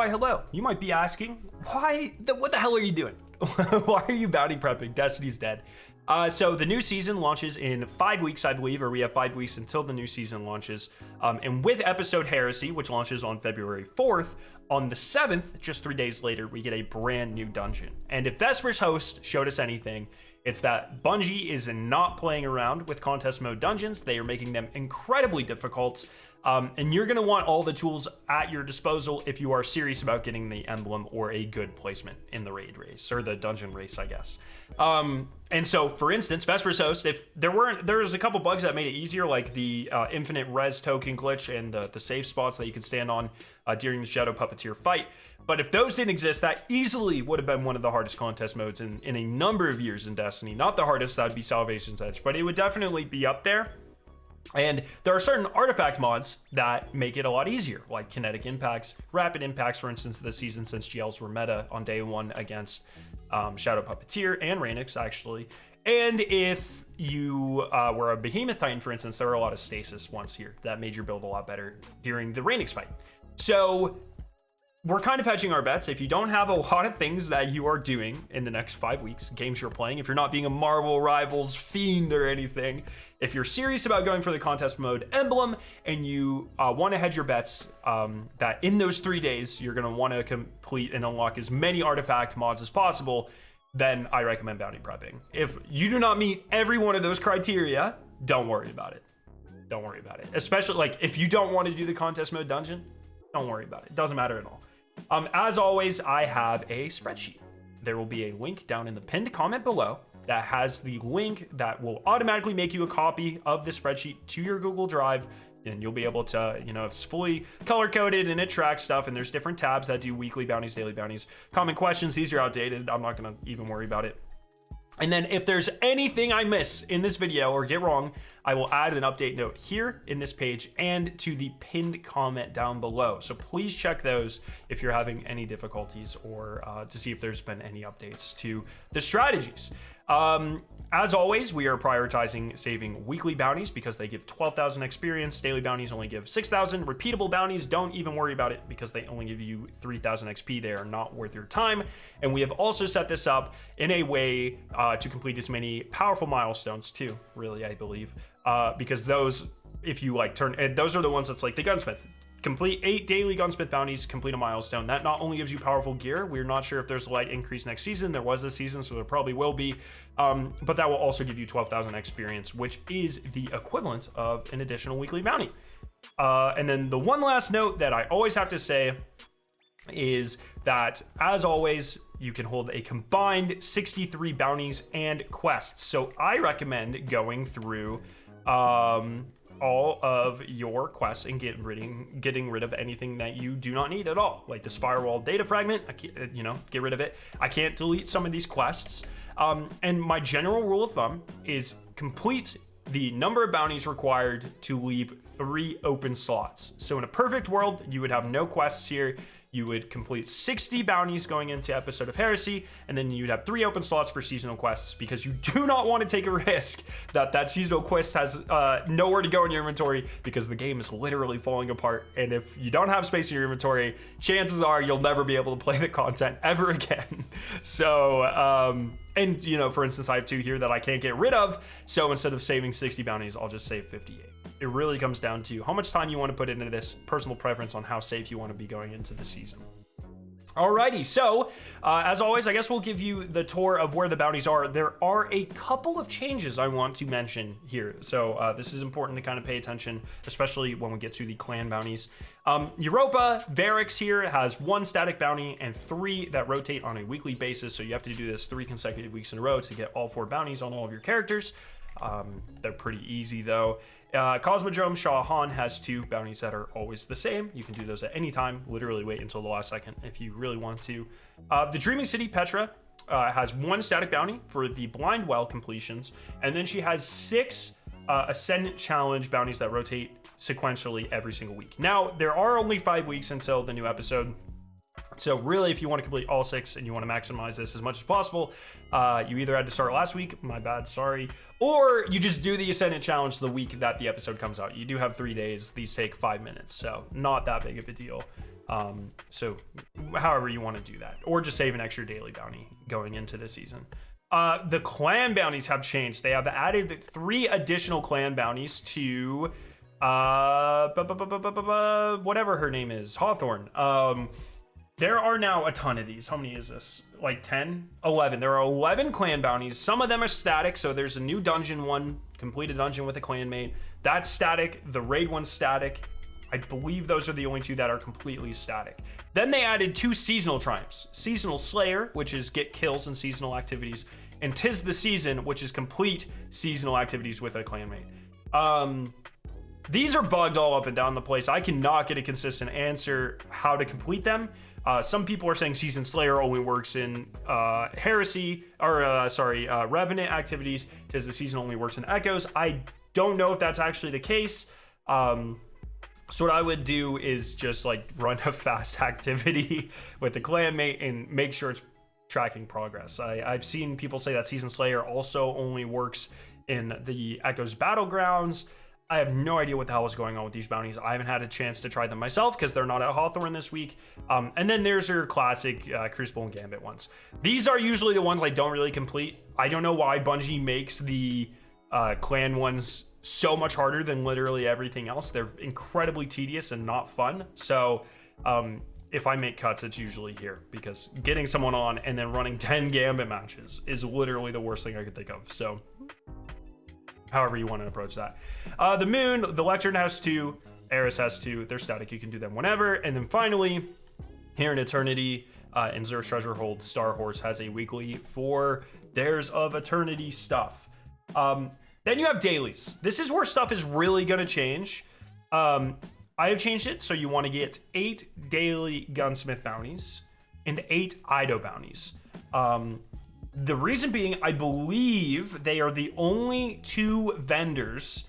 Why, hello. You might be asking, what the hell are you doing? Why are you bounty prepping? Destiny's dead. So the new season launches in 5 weeks, I believe, or we have 5 weeks until the new season launches. And with episode Heresy, which launches on February 4th, on the 7th, just 3 days later, we get a brand new dungeon. And if Vesper's host showed us anything, it's that Bungie is not playing around with contest mode dungeons. They are making them incredibly difficult. And you're going to want all the tools at your disposal if you are serious about getting the emblem or a good placement in the raid race, or the dungeon race, I guess. And so, for instance, Vesper's host, if there was a couple bugs that made it easier, like the infinite res token glitch and the safe spots that you could stand on during the Shadow Puppeteer fight. But if those didn't exist, that easily would have been one of the hardest contest modes in a number of years in Destiny. Not the hardest, that would be Salvation's Edge, but it would definitely be up there. And there are certain artifact mods that make it a lot easier, like kinetic impacts, rapid impacts, for instance, this season, since GLs were meta on day one against Shadow Puppeteer and Rainix, actually. And if you were a Behemoth Titan, for instance, there were a lot of stasis ones here that made your build a lot better during the Rainix fight. So we're kind of hedging our bets. If you don't have a lot of things that you are doing in the next 5 weeks, games you're playing, if you're not being a Marvel Rivals fiend or anything, if you're serious about going for the contest mode emblem and you want to hedge your bets that in those 3 days you're going to want to complete and unlock as many artifact mods as possible, then I recommend bounty prepping. If you do not meet every one of those criteria, don't worry about it. Don't worry about it. Especially like if you don't want to do the contest mode dungeon, don't worry about it. It doesn't matter at all. As always, I have a spreadsheet. There will be a link down in the pinned comment below that has the link that will automatically make you a copy of the spreadsheet to your Google Drive. And you'll be able to, it's fully color coded and it tracks stuff. And there's different tabs that do weekly bounties, daily bounties, common questions. These are outdated. I'm not going to even worry about it. And then if there's anything I miss in this video or get wrong, I will add an update note here in this page and to the pinned comment down below. So please check those if you're having any difficulties or to see if there's been any updates to the strategies. As always, we are prioritizing saving weekly bounties because they give 12,000 experience. Daily bounties only give 6,000. Repeatable bounties, don't even worry about it because they only give you 3,000 XP. They are not worth your time. And we have also set this up in a way to complete as many powerful milestones too, really, I believe. Because those, if you those are the ones that's like the gunsmith. Complete 8 daily gunsmith bounties, complete a milestone. That not only gives you powerful gear, we're not sure if there's a light increase next season. There was this season, so there probably will be. But that will also give you 12,000 experience, which is the equivalent of an additional weekly bounty. And then the one last note that I always have to say is that, as always, you can hold a combined 63 bounties and quests. So I recommend going through all of your quests and getting rid of anything that you do not need at all, like the spiral data fragment. Get rid of it. I can't delete some of these quests. And my general rule of thumb is complete the number of bounties required to leave 3 open slots. So in a perfect world, you would have no quests here. You would complete 60 bounties going into episode of Heresy, and then you'd have 3 open slots for seasonal quests because you do not want to take a risk that seasonal quest has nowhere to go in your inventory because the game is literally falling apart. And if you don't have space in your inventory, chances are you'll never be able to play the content ever again. So, for instance, I have 2 here that I can't get rid of. So instead of saving 60 bounties, I'll just save 58. It really comes down to how much time you want to put into this, personal preference on how safe you want to be going into the season. Alrighty, so as always, I guess we'll give you the tour of where the bounties are. There are a couple of changes I want to mention here. So this is important to kind of pay attention, especially when we get to the clan bounties. Europa Varix here has 1 static bounty and 3 that rotate on a weekly basis. So you have to do this 3 consecutive weeks in a row to get all 4 bounties on all of your characters. They're pretty easy though. Cosmodrome Shah Han has 2 bounties that are always the same. You can do those at any time. Literally wait until the last second if you really want to. The Dreaming City Petra has 1 static bounty for the Blind Well completions, and then she has 6 Ascendant Challenge bounties that rotate sequentially every single week. Now, there are only 5 weeks until the new episode. So really, if you want to complete all 6 and you want to maximize this as much as possible, you either had to start last week, my bad, sorry, or you just do the Ascendant Challenge the week that the episode comes out. You do have 3 days. These take 5 minutes, so not that big of a deal. So however you want to do that, or just save an extra daily bounty going into the season. The clan bounties have changed. They have added 3 additional clan bounties to whatever her name is, Hawthorne. There are now a ton of these. How many is this? Like 10? 11. There are 11 clan bounties. Some of them are static. So there's a new dungeon one, complete a dungeon with a clanmate. That's static. The raid one's static. I believe those are the only 2 that are completely static. Then they added 2 seasonal triumphs. Seasonal Slayer, which is get kills and seasonal activities, and 'Tis the Season, which is complete seasonal activities with a clanmate. These are bugged all up and down the place. I cannot get a consistent answer how to complete them. Some people are saying Season Slayer only works in Heresy, or Revenant activities. 'Tis the Season only works in Echoes. I don't know if that's actually the case. So what I would do is just like run a fast activity with the clanmate and make sure it's tracking progress. I've seen people say that Season Slayer also only works in the Echoes Battlegrounds. I have no idea what the hell is going on with these bounties. I haven't had a chance to try them myself because they're not at Hawthorne this week. And then there's your classic Crucible and Gambit ones. These are usually the ones I don't really complete. I don't know why Bungie makes the clan ones so much harder than literally everything else. They're incredibly tedious and not fun. So if I make cuts, it's usually here, because getting someone on and then running 10 Gambit matches is literally the worst thing I could think of. So however you want to approach that. The Moon, the Lectern has 2, Eris has 2. They're static. You can do them whenever. And then finally, here in Eternity, in Xur's Treasure Hold, Star Horse has a weekly for Dares of Eternity stuff. Then you have dailies. This is where stuff is really going to change. I have changed it, so you want to get 8 daily Gunsmith bounties and 8 Ido bounties. The reason being, I believe they are the only 2 vendors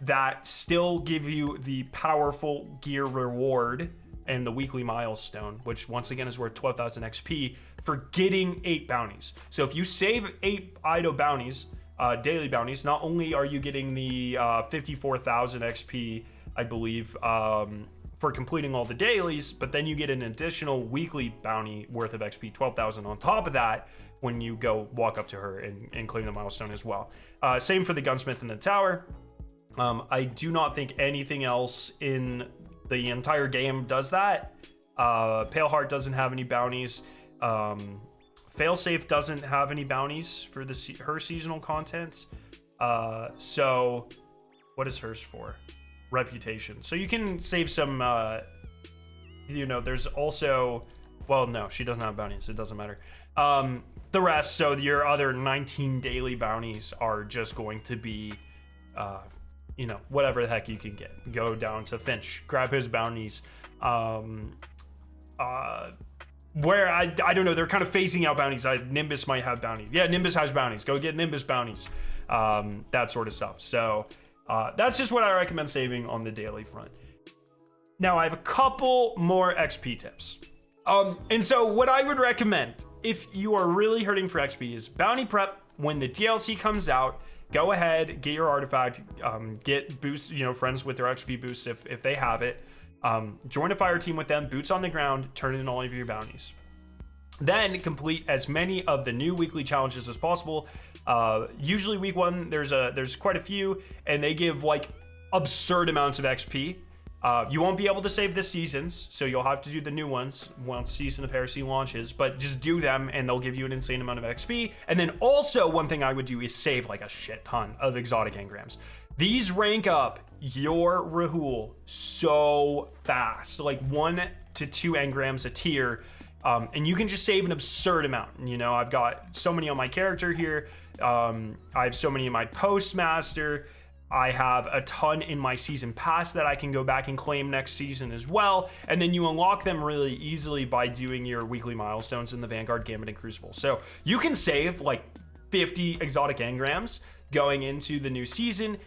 that still give you the powerful gear reward and the weekly milestone, which once again is worth 12,000 XP for getting 8 bounties. So if you save 8 Ido bounties, daily bounties, not only are you getting the 54,000 XP, I believe, for completing all the dailies, but then you get an additional weekly bounty worth of XP, 12,000 on top of that when you go walk up to her and claim the milestone as well. Same for the Gunsmith in the Tower. I do not think anything else in the entire game does that. Paleheart doesn't have any bounties. Failsafe doesn't have any bounties for her seasonal content. So what is hers for? Reputation. So you can save some, there's also, well, no, she doesn't have bounties. It doesn't matter. The rest, so your other 19 daily bounties are just going to be, whatever the heck you can get. Go down to Finch, grab his bounties. Where I don't know, they're kind of phasing out bounties. Nimbus might have bounties. Yeah, Nimbus has bounties. Go get Nimbus bounties. That sort of stuff. So that's just what I recommend saving on the daily front. Now I have a couple more XP tips. And so what I would recommend, if you are really hurting for XP, is bounty prep. When the DLC comes out, go ahead, get your artifact, get boosts, friends with their XP boosts if they have it. Join a fire team with them, boots on the ground, turn in all of your bounties. Then complete as many of the new weekly challenges as possible. Usually week 1, there's quite a few, and they give like absurd amounts of XP. You won't be able to save the seasons, so you'll have to do the new ones once Season of Heresy launches, but just do them and they'll give you an insane amount of XP. And then also one thing I would do is save like a shit ton of exotic engrams. These rank up your Rahul so fast, like 1 to 2 engrams a tier, and you can just save an absurd amount. I've got so many on my character here. I have so many in my Postmaster. I have a ton in my season pass that I can go back and claim next season as well. And then you unlock them really easily by doing your weekly milestones in the Vanguard, Gambit, and Crucible. So you can save like 50 exotic engrams going into the new season,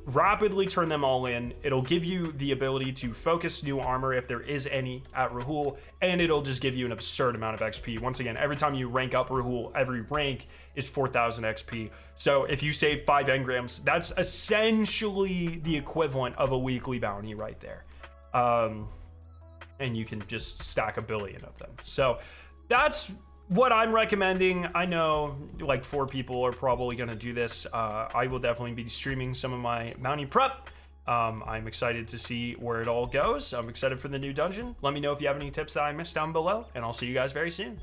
rapidly turn them all in. It'll give you the ability to focus new armor if there is any at Rahul, and it'll just give you an absurd amount of XP. Once again, every time you rank up Rahul, every rank is 4,000 XP. So if you save 5 engrams, that's essentially the equivalent of a weekly bounty right there. and you can just stack 1 billion of them. So that's what I'm recommending. I know like 4 people are probably going to do this. I will definitely be streaming some of my bounty prep. I'm excited to see where it all goes. I'm excited for the new dungeon. Let me know if you have any tips that I missed down below, and I'll see you guys very soon.